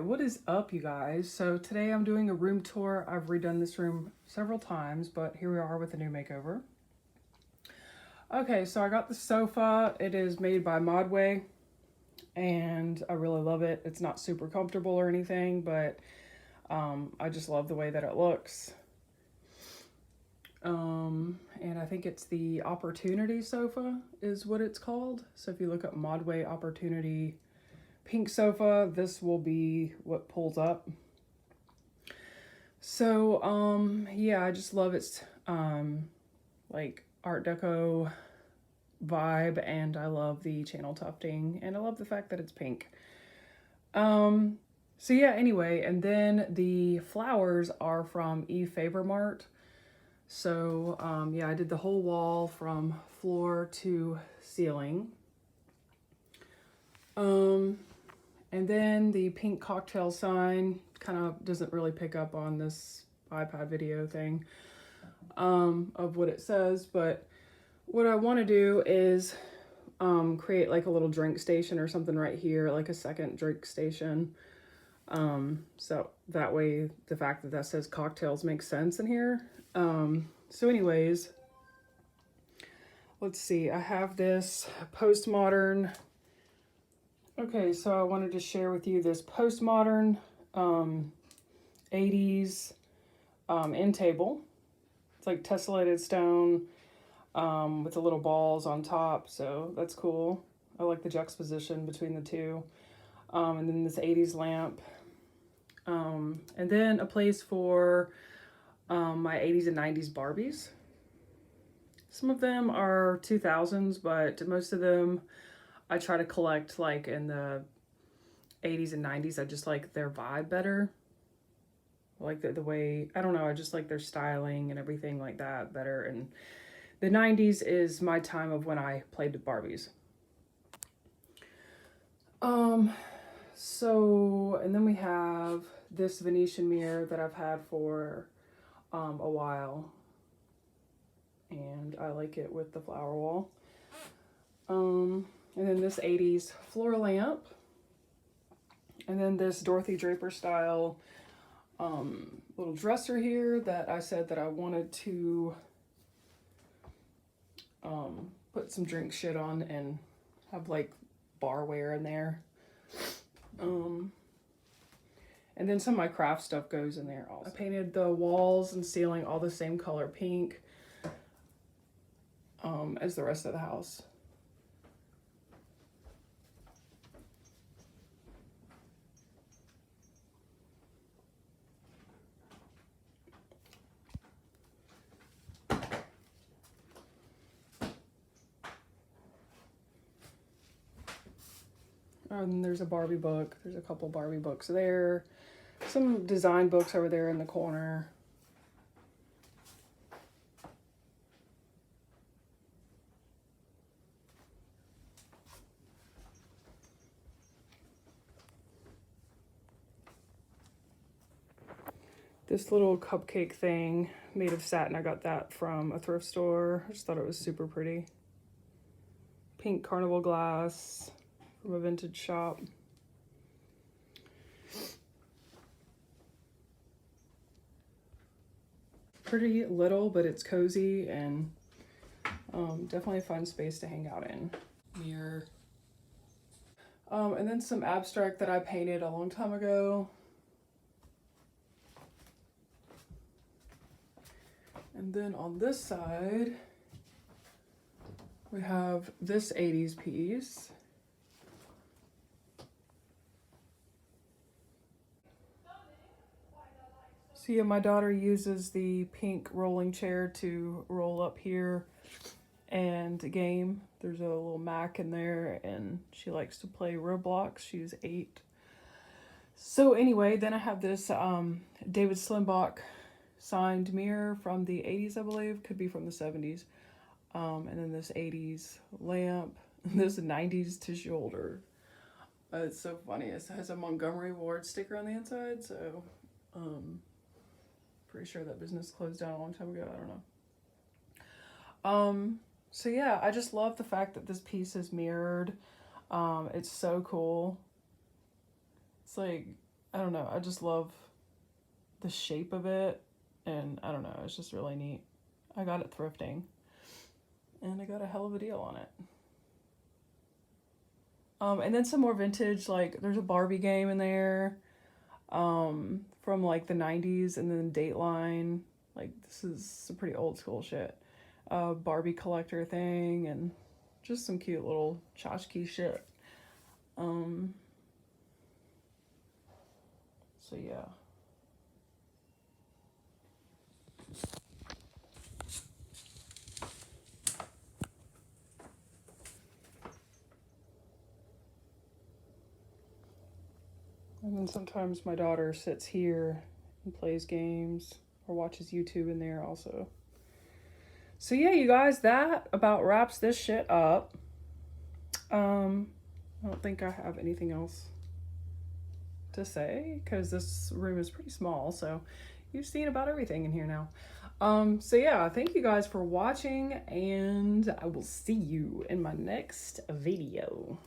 what is up, you guys? So today I'm doing a room tour. I've redone this room several times, but here we are with a new makeover. Okay, so I got the sofa. It is made by Modway, and I really love it. It's not super comfortable or anything, but I just love the way that it looks. And I think it's the Opportunity sofa is what it's called. So if you look up Modway Opportunity pink sofa, this will be what pulls up. So yeah, I just love its like Art Deco vibe, and I love the channel tufting, and I love the fact that it's pink. So yeah, anyway, and then the flowers are from Favormart. So yeah, I did the whole wall from floor to ceiling. And then the pink cocktail sign kind of doesn't really pick up on this iPad video thing of what it says, but what I want to do is create like a little drink station or something right here, like a second drink station. So that way the fact that that says cocktails makes sense in here. So anyways, let's see, I have this postmodern. Okay, so I wanted to share with you this postmodern 80s end table. It's like tessellated stone with the little balls on top, so that's cool. I like the juxtaposition between the two. And then this 80s lamp. And then a place for my 80s and 90s Barbies. Some of them are 2000s, but most of them I try to collect like in the 80s and 90s. I just like their vibe better. I like the way, I don't know, I just like their styling and everything like that better. And the 90s is my time of when I played with Barbies. So, and then we have this Venetian mirror that I've had for a while. And I like it with the flower wall. And then this 80s floor lamp. And then this Dorothy Draper style little dresser here that I said that I wanted to put some drink shit on and have like barware in there. And then some of my craft stuff goes in there also. I painted the walls and ceiling all the same color pink as the rest of the house. And there's a Barbie book. There's a couple Barbie books there. Some design books over there in the corner. This little cupcake thing made of satin. I got that from a thrift store. I just thought it was super pretty. Pink carnival glass from a vintage shop. Pretty little, but it's cozy and definitely a fun space to hang out in. Mirror. And then some abstract that I painted a long time ago. And then on this side, we have this 80s piece. So yeah, my daughter uses the pink rolling chair to roll up here and game. There's a little Mac in there, and she likes to play Roblox. She's 8. So anyway, then I have this David Slimbach signed mirror from the 80s, I believe. Could be from the 70s. And then this 80s lamp. This 90s tissue holder. It's so funny. It has a Montgomery Ward sticker on the inside, so pretty sure that business closed down a long time ago. I don't know. So yeah, I just love the fact that this piece is mirrored. It's so cool. It's like I don't know, I just love the shape of it, and I don't know, it's just really neat. I got it thrifting, and I got a hell of a deal on it. And then some more vintage, like there's a Barbie game in there, from like the 90's, and then Dateline. Like this is some pretty old school shit. Barbie collector thing, and just some cute little tchotchke shit. So yeah. And then sometimes my daughter sits here and plays games or watches YouTube in there also. So yeah, you guys, that about wraps this shit up. I don't think I have anything else to say because this room is pretty small, so you've seen about everything in here now. So yeah, thank you guys for watching, and I will see you in my next video.